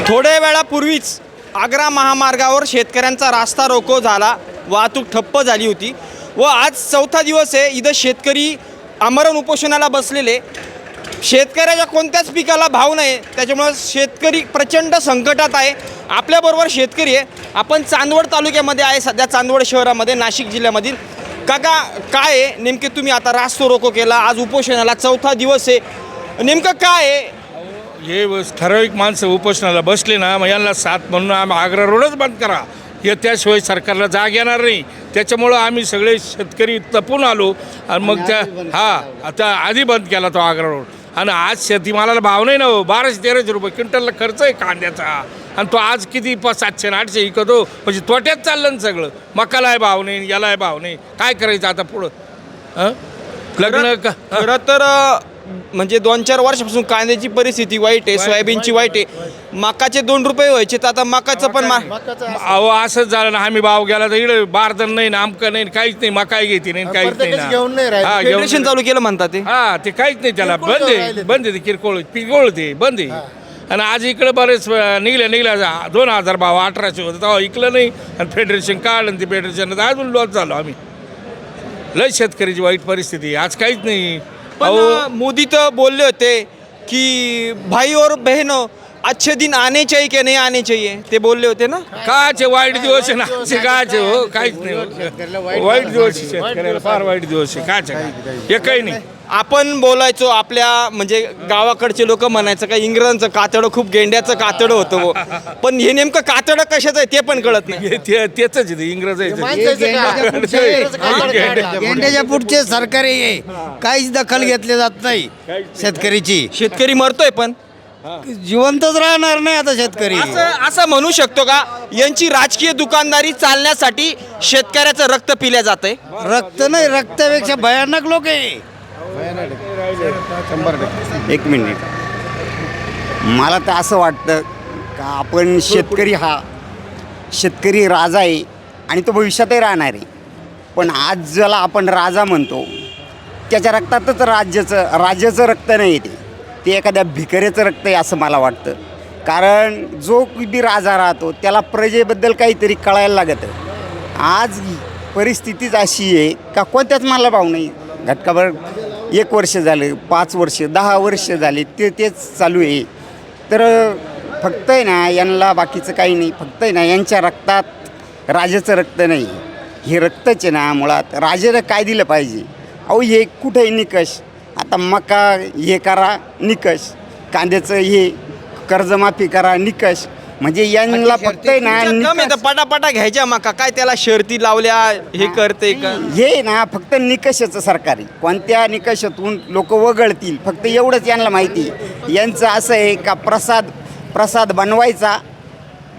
थोड्या वेळापूर्वीच आग्रा महामार्गावर शेतकऱ्यांचा रास्ता रोको झाला, वाहतूक ठप्प झाली होती व आज चौथा दिवस आहे. इथं शेतकरी आमरण उपोषणाला बसलेले. शेतकऱ्याच्या कोणत्याच पिकाला भाव नाही, त्याच्यामुळं शेतकरी प्रचंड संकटात आहे. आपल्याबरोबर शेतकरी आहे. आपण चांदवड तालुक्यामध्ये आहे सध्या, चांदवड शहरामध्ये, नाशिक जिल्ह्यामधील. काका, काय आहे नेमके तुम्ही आता रास्ता रोको केला, आज उपोषणाला चौथा दिवस आहे, नेमकं काय आहे? हे ठराविक माणसं उपोषणाला बसले ना, मग यांना साथ म्हणून आम्ही आग्रा रोडच बंद करा, हे त्याशिवाय सरकारला जाग येणार नाही. त्याच्यामुळं आम्ही सगळे शेतकरी तपून आलो आणि मग त्या आता आधी बंद केला तो आग्रा रोड. आणि आज शेतीमालाला भाव नाही ना हो, 1200-1300 रुपये क्विंटलला खर्च आहे कांद्याचा. आणि तो आज किती 700-800 इकतो, म्हणजे तोट्यात चाललं ना सगळं. मकालाही भाव नाही, यालाही भाव नाही, काय करायचं आता पुढं? लग्न खरं तर म्हणजे 2-4 वर्षापासून कांद्याची परिस्थिती वाईट आहे, सोयाबीनची वाईट आहे. मकाचे 2 रुपये व्हायचे, तर आता मकाचं पण अहो असंच झालं ना. आम्ही भाव गेला तर इकडे बारदन नाही ना, आमकं नाही, काहीच नाही, मकाही घेते नाही, काहीच नाही ना. फेडरेशन चालू केलं म्हणतात ते. ते काहीच नाही, त्याला बंद आहे ते किरकोळ पिरकोळ ते बंद आहे. आणि आज इकडे बरेच निघल्या 2000 भाव 1800 होतं, तेव्हा इकलं नाही. आणि फेडरेशन काढलं आणि ते फेडरेशन अजून लॉस झालो आम्ही. लय शेतकऱ्याची वाईट परिस्थिती, आज काहीच नाही. पण मोदी तर बोलले होते की भाई और बहनों अच्छे दिन आने चाहिए की नाही आने चाहिए, ते बोलले होते ना. काचे वाईट दिवस आहे ना, काचे हो, काहीच नाही. वाईट दिवस आहे शेतकऱ्याला, फार वाईट दिवस आहे. काचे हे काही नाही. आपण बोलायचो आपल्या म्हणजे गावाकडचे लोक म्हणायचं का इंग्रजांचं कातडं खूप गेंड्याचं कातडं होतं हो. पण हे नेमकं कातडं कशाचं आहे ते पण कळत नाही. तेच आहे, इंग्रज आहे. गेंड्याच्या पुढचे सरकारी आहे, काहीच दखल घेतली जात नाही शेतकरीची. शेतकरी मरतोय पण जिवंतच राहणार नाही आता शेतकरी. असं म्हणू शकतो का यांची राजकीय दुकानदारी चालण्यासाठी शेतकऱ्याचं रक्त पिल्या जातंय? रक्त नाही, रक्तापेक्षा भयानक लोक आहे. 1 मिनिट. मला तर असं वाटतं का आपण शेतकरी राजा आहे आणि तो भविष्यातही राहणार आहे. पण आज ज्याला आपण राजा म्हणतो त्याच्या रक्तातच राज्याचं रक्त नाही येते, ते एखाद्या भिकाऱ्याचं रक्त आहे असं मला वाटतं. कारण जो बी राजा राहतो त्याला प्रजेबद्दल काहीतरी कळायला लागतं. आज परिस्थितीच अशी आहे का कोणत्याच मला भाव नाही. घटकाभर 1 वर्ष झालं, 5 वर्ष, 10 वर्ष झाले, तेच चालू आहे. तर फक्त आहे ना यांना बाकीचं काही नाही, फक्त आहे ना यांच्या रक्तात राजाचं रक्त नाही, हे रक्तच आहे ना मुळात. राजाला काय दिलं पाहिजे? अहो हे कुठंही निकष, आता मका हे करा निकष, कांद्याचं हे कर्जमाफी करा निकष, म्हणजे यांना फक्त आहे ना पटापटा घ्यायच्या मका, काय त्याला शर्ती लावल्या हे करते का? हे ना फक्त निकषाचं सरकारी, कोणत्या निकषातून लोक वगळतील फक्त एवढंच यांना माहिती. यांचं असं आहे का प्रसाद बनवायचा,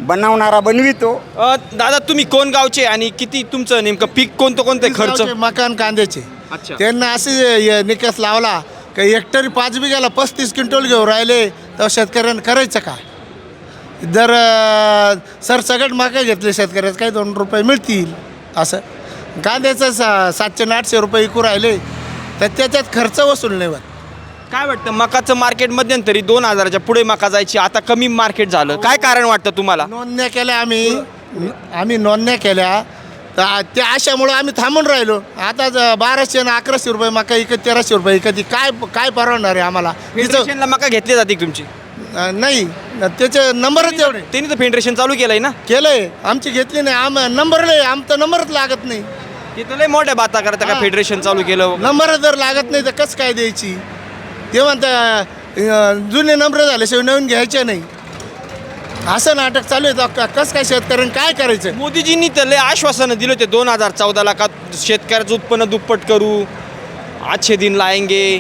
बनवणारा बनवितो. दादा तुम्ही कोण गावचे आणि किती तुमचं नेमकं पीक कोणते खर्च? मकान कांद्याचे. अच्छा. त्यांना असे निकष लावला का हेक्टरी 5 बिघाला 35 क्विंटल घेऊन राहिले तर शेतकऱ्यांना करायचं का? जर सरसकट मका घेतले शेतकऱ्याचं काही 2 रुपये मिळतील. असं कांद्याचं 700-800 रुपये विकू राहिले तर त्याच्यात खर्च वसूल नाही होत. काय वाटतं मकाचं मार्केट मध्यंतरी 2000च्या पुढे मका जायची, आता कमी मार्केट झालं, काय कारण वाटतं तुम्हाला? नोंदण्या केल्या आम्ही नोंदण्या केल्या तर त्या अशामुळं आम्ही थांबून राहिलो. आता 1200 आणि 1100 रुपये मका इकत, 1300 रुपये इकत, काय परवडणार आहे आम्हाला? फेडरेशनला मका घेतली जाते का तुमची? नाही, त्याचे नंबरच एवढे त्यांनी तर फेडरेशन चालू केलंय ना. केलंय, आमची घेतली नाही. नंबर नाही, आमचा नंबरच लागत नाही. तिथं लय मोठ्या बाता करता का फेडरेशन चालू केलं? नंबर जर लागत नाही तर कसं काय द्यायची? ते म्हणता जुने नंबर झाल्याशिवाय नवीन घ्यायचे नाही, असं नाटक चालू आहे. कसं काय शेतकऱ्यांनी काय करायचं? मोदीजींनी तर लय आश्वासनं दिले होते 2014ला का शेतकऱ्याचं उत्पन्न दुप्पट करू, अच्छे दिन लाएंगे,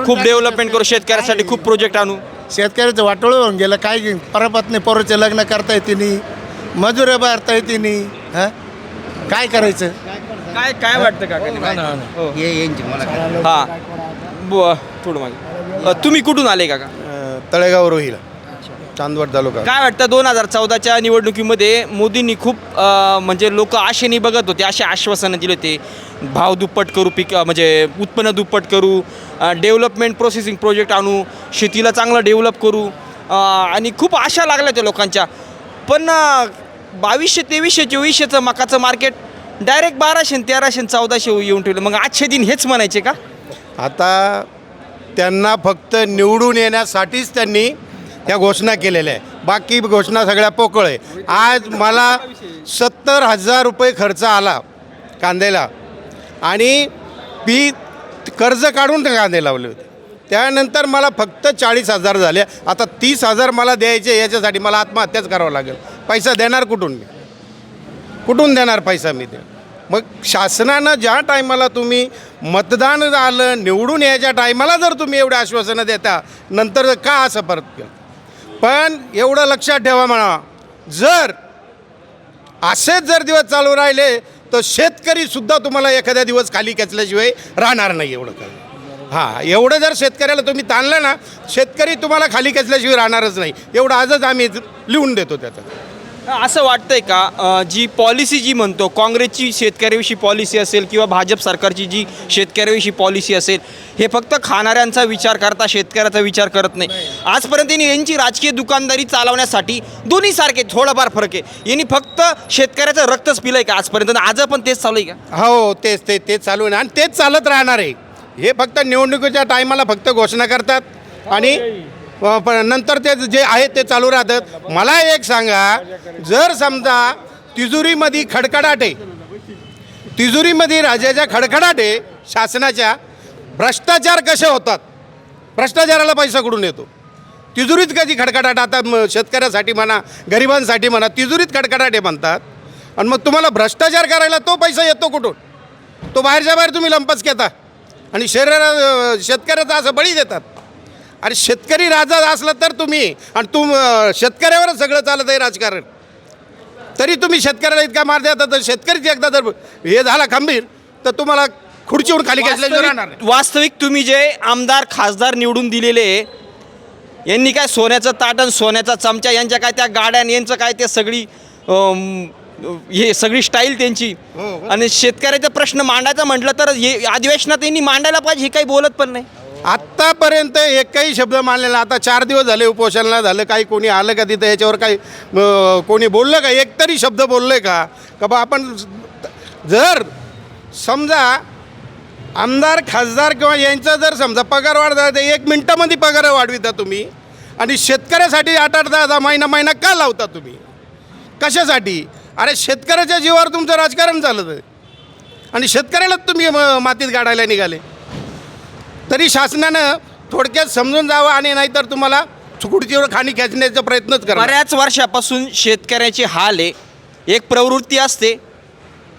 खूप डेव्हलपमेंट करू, शेतकऱ्यासाठी खूप प्रोजेक्ट आणू. शेतकऱ्याचं वाटोळं होऊन गेलं. काय परपत्नी पोराचे लग्न करता येते नाही, मजुऱ्या भरता येते नाही. काय करायचं? काय वाटतं का? हां, थोडं मागे. तुम्ही कुठून आले काका? तळेगाव रोहिला, चांदवड तालुका. काय वाटतं 2014च्या निवडणुकीमध्ये मोदींनी खूप म्हणजे लोक आशेने बघत होते, असे आश्वासनं दिले होते, भाव दुप्पट करू, पीक म्हणजे उत्पन्न दुप्पट करू, डेव्हलपमेंट प्रोसेसिंग प्रोजेक्ट आणू, शेतीला चांगलं डेव्हलप करू. आणि खूप आशा लागल्या त्या लोकांच्या. पण 2200, 2300, 2400चं मकाचं मार्केट डायरेक्ट 1200, 1300, 1400 येऊन ठेवलं. मग आजचे दिन हेच म्हणायचे का? आता त्यांना फक्त निवडून येण्यासाठीच त्यांनी ह्या घोषणा केलेल्या आहे. बाकी घोषणा सगळ्या पोकळ आहे. आज मला 70,000 रुपये खर्च आला कांद्याला आणि मी कर्ज काढून ते कांदे लावले होते. त्यानंतर मला फक्त 40,000 झाले. आता 30,000 मला द्यायचे, याच्यासाठी मला आत्महत्याच करावं लागेल. पैसा देणार कुठून मी? कुठून देणार पैसा मी ते? मग शासनानं ज्या टायमाला तुम्ही मतदान आलं, निवडून यायच्या टायमाला जर तुम्ही एवढे आश्वासनं देता, नंतर का असं परत केलं? पण एवढं लक्षात ठेवा म्हणा, जर असेच जर दिवस चालू राहिले तर शेतकरीसुद्धा तुम्हाला एखाद्या दिवस खाली खेचल्याशिवाय राहणार नाही. एवढं काय हां, एवढं जर शेतकऱ्याला तुम्ही ताणलं ना, शेतकरी तुम्हाला खाली खेचल्याशिवाय राहणारच नाही. एवढं आजच आम्ही लिहून देतो त्याचं. असं वाटतंय का जी पॉलिसी जी म्हणतो काँग्रेसची शेतकऱ्याविषयी पॉलिसी असेल किंवा भाजप सरकारची जी शेतकऱ्याविषयी पॉलिसी असेल, हे फक्त खाणाऱ्यांचा विचार करता शेतकऱ्याचा विचार करत नाही. आजपर्यंत यांची राजकीय दुकानदारी चालवण्यासाठी दोन्ही सारखे, थोडाफार फरक आहे. यांनी फक्त शेतकऱ्याचं रक्तच पिलंय का आजपर्यंत? आज पण तेच चालू आहे का? हो, तेच चालू आहे आणि तेच चालत राहणार आहे. हे फक्त निवडणुकीच्या टायमाला फक्त घोषणा करतात आणि पण नंतर ते जे आहे ते चालू राहतात. मला एक सांगा, जर समजा तिजोरीमध्ये खडखडाट आहे, तिजोरीमध्ये राजाच्या खडखडाट आहे शासनाच्या, भ्रष्टाचार कसे होतात, भ्रष्टाचाराला पैसा कुठून येतो? तिजोरीत कधी खडखडाट? आता शेतकऱ्यासाठी म्हणा, गरिबांसाठी म्हणा, तिजोरीत खडखडाट आहे म्हणतात. आणि मग तुम्हाला भ्रष्टाचार करायला तो पैसा येतो कुठून? तो बाहेरच्या बाहेर तुम्ही लंपच घेता आणि शेतकऱ्याचा असं बळी देतात. अरे शेतकरी राजा असला तर तुम्ही, आणि शेतकऱ्यावरच सगळं चालत आहे राजकारण, तरी तुम्ही शेतकऱ्याला इतका मार देता. तर शेतकरीच एकदा जर हे झाला खंबीर तर तुम्हाला खुर्चीवर खाली घेतल्याशिवाय राहणार नाही. वास्तविक तुम्ही जे आमदार खासदार निवडून दिलेले, यांनी काय सोन्याचं ताटण, सोन्याचा चमचा, यांच्या काय त्या गाड्या, यांचं काय ते सगळी हे सगळी स्टाईल त्यांची. आणि शेतकऱ्याचा प्रश्न मांडायचा म्हटलं तर हे अधिवेशनात यांनी मांडायला पाहिजे, हे काही बोलत पण नाही. आत्तापर्यंत एकही शब्द मानलेला, आता 4 दिवस झाले उपोषणाला झालं, काही कोणी आलं का तिथं याच्यावर काही कोणी बोललं का? एक तरी शब्द बोललं का बा आपण जर समजा आमदार खासदार किंवा यांचा जर समजा पगार वाढता, तर 1 मिनिटामध्ये पगार वाढविता तुम्ही, आणि शेतकऱ्यासाठी 8-8, 10-10 महिना का लावता तुम्ही? कशासाठी? अरे शेतकऱ्याच्या जीवावर तुमचं राजकारण चालत आहे आणि शेतकऱ्यालाच तुम्ही मातीत गाडायला निघाले. तरी शासनानं थोडक्यात समजून जावं, आणि नाहीतर तुम्हाला खुर्चीवर खाली खेचण्याचा प्रयत्नच करा. बऱ्याच वर्षापासून शेतकऱ्याचे हाल आहे. एक प्रवृत्ती असते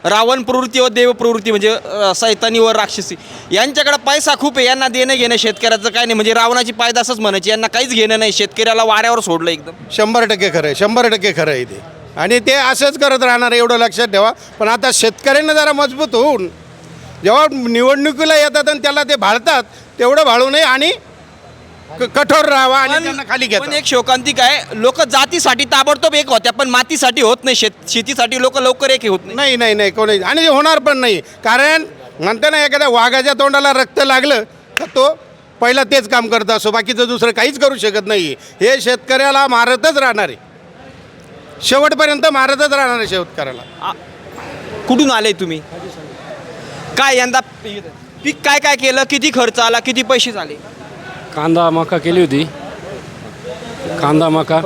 रावण प्रवृत्ती व देव प्रवृत्ती, म्हणजे सैतानी व राक्षसी. यांच्याकडे पैसा खूप आहे, यांना देणं घेणं शेतकऱ्याचं काय नाही. म्हणजे रावणाची पायदा असंच म्हणायची, यांना काहीच घेणं नाही, शेतकऱ्याला वाऱ्यावर सोडलं एकदम. 100% खरं आहे, 100% खरं आहे ते. आणि ते असंच करत राहणार, एवढं लक्षात ठेवा. पण आता शेतकऱ्यांना जरा मजबूत होऊन जेव्हा निवडणुकीला येतात आणि त्याला ते भाळतात, तेवढं भाळू नये आणि कठोर राहावा आणि त्यांना खाली घ्या. पण एक शोकांतिक आहे, लोक जातीसाठी ताबडतोब एक होत्या, पण मातीसाठी होत नाही. शेतीसाठी लोक लवकर एक होत नाही. नाही कोणी, आणि होणार पण नाही. कारण म्हणते ना, एखाद्या वाघाच्या तोंडाला रक्त लागलं तर तो पहिला तेच काम करत असो, बाकीचं दुसरं काहीच करू शकत नाही. हे शेतकऱ्याला मारतच राहणार आहे, शेवटपर्यंत मारतच राहणार आहे शेतकऱ्याला. कुठून आले तुम्ही? काय यंदा पीक काय केलं? किती खर्च आला? किती पैसे झाले? कांदा मका केली होती. कांदा मका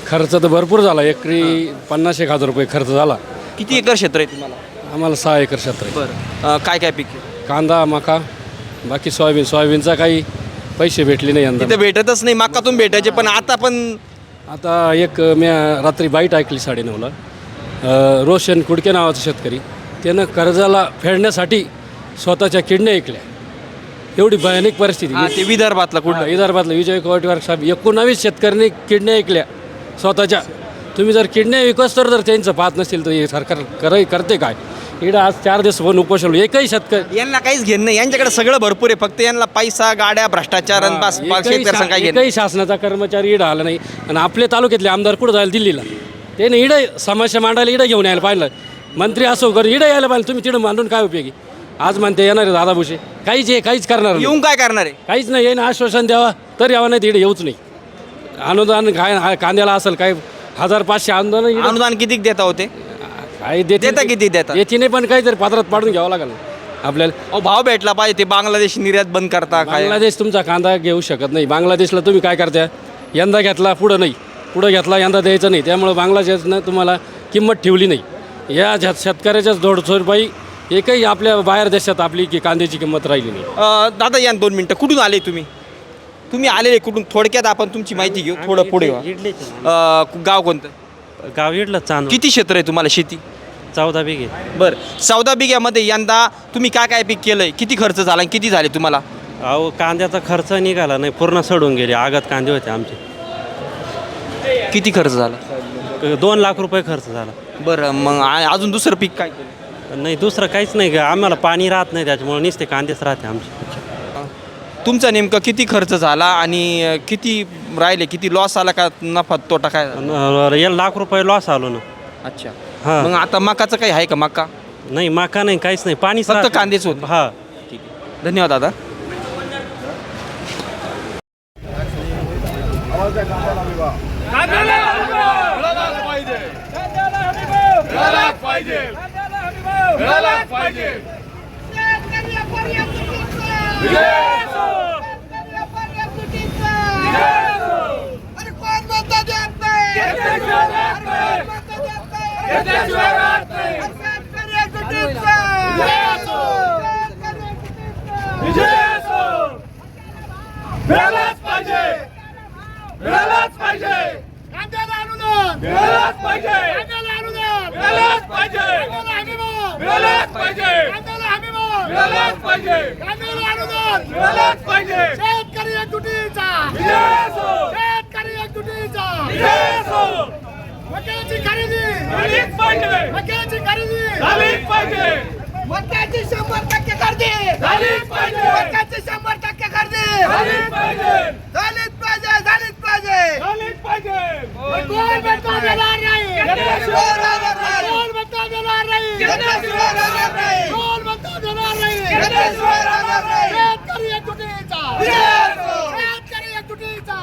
खर्च तर भरपूर झाला. एकरी 50,000 रुपये खर्च झाला. किती एकर क्षेत्र आहे तुम्हाला? आम्हाला 6 एकर क्षेत्र आहे. बरं, काय पीक आहे? कांदा मका, बाकी सोयाबीनचा काही पैसे भेटले नाही यंदा. तिथे भेटतच नाही. मकातून भेटायचे, पण आता एक मी रात्री बाईट ऐकली 9:30ला. रोशन कुडके नावाचा शेतकरी, त्यानं कर्जाला फेडण्यासाठी स्वतःच्या किडण्या ऐकल्या. एवढी भयानक परिस्थिती. ते विदर्भातला कुठं? विदर्भातला विजय कोटवार साहेब, 19 शेतकऱ्यांनी किडण्या ऐकल्या स्वतःच्या. तुम्ही जर किडण्या विकस तर त्यांचं पाहत नसेल तर हे सरकार करते काय? इकडं आज 4 दिवस होऊन उपोषण, एकही शेतकरी, यांना काहीच घेणं नाही. यांच्याकडे सगळं भरपूर आहे, फक्त यांना पैसा, गाड्या, भ्रष्टाचार आणि बस. शेतकऱ्यांना काही घेणं. एकही शासनाचा कर्मचारी इडं आला नाही. आणि आपल्या तालुक्यातले आमदार कुठं जायला? दिल्लीला. त्याने इडं समस्या मांडायला इडं घेऊन यायला पाहिलं. मंत्री असो कर इडं यायला पाहिजे. तुम्ही तिडं मांडून काय उपयोगी? आज म्हणते येणार आहे दादा भुसे, काहीच करणार नाही. येऊन काय करणार आहे? काहीच नाही. येणं आश्वासन द्यावा तर यावं, नाही तिकडे येऊच नाही. अनुदान काय कांद्याला असेल काय 1500 अनुदान अनुदान किती देता होते? काय देता किती देतात? येते नाही, पण काहीतरी पात्रात पाडून घ्यावं लागेल आपल्याला. अहो, भाव भेटला पाहिजे. ते बांगलादेश निर्यात बंद करता काय? बांगलादेश तुमचा कांदा घेऊ शकत नाही. बांगलादेशला तुम्ही काय करता, यंदा घेतला पुढं नाही, पुढं घेतला यंदा द्यायचं नाही. त्यामुळं बांगलादेशनं तुम्हाला किंमत ठेवली नाही. या शेतकऱ्याच्याच 150 रुपये एकही आपल्या बाहेर देशात आपली की कांद्याची किंमत राहिली नाही. दादा या 2 मिनटं. कुठून आले तुम्ही? तुम्ही आलेले कुठून? थोडक्यात आपण तुमची माहिती घेऊ. थोडं पुढे व्हा. गाव कोणतं? गाव इडलं चांद. किती क्षेत्र आहे तुम्हाला शेती? 14 बिघे. बरं, 14 बिघ्यामध्ये यंदा तुम्ही काय काय पीक केलंय? किती खर्च झाला आणि किती झाले तुम्हाला? अहो कांद्याचा खर्च निघाला नाही, पूर्ण सडून गेले. आगात कांदे होते आमचे. किती खर्च झाला? 2 लाख रुपये खर्च झाला. बरं, मग अजून दुसरं पीक काय केलं? नाही दुसरं काहीच नाही. आम्हाला पाणी राहत नाही, त्याच्यामुळे नुसते कांदेच राहते आमचे. तुमचा नेमकं किती खर्च झाला आणि किती राहिले? किती लॉस आला का नफा तोटा काय झाला? 1 लाख रुपये लॉस आलो ना. अच्छा. हां. मग आता मकाचं काही आहे का? मका नाही मका नाही, काहीच नाही. पाणी फक्त कांदेच होतं. हा. ठीक आहे, धन्यवाद दादा. मक्याची खरेदी झालीच पाहिजे. मक्याची खरेदी झालीच पाहिजे. मक्याची 100% खरेदी झालीच पाहिजे. मक्याची 100% खरेदी झालीच पाहिजे. झालीच पाहिजे. झालीच पाहिजे. झालीच पाहिजे. कोण बता देणार नाही. कोण बता देणार नाही. कोण बता देणार नाही. शेतकरी एकजुटीचा. शेतकरी एकजुटीचा.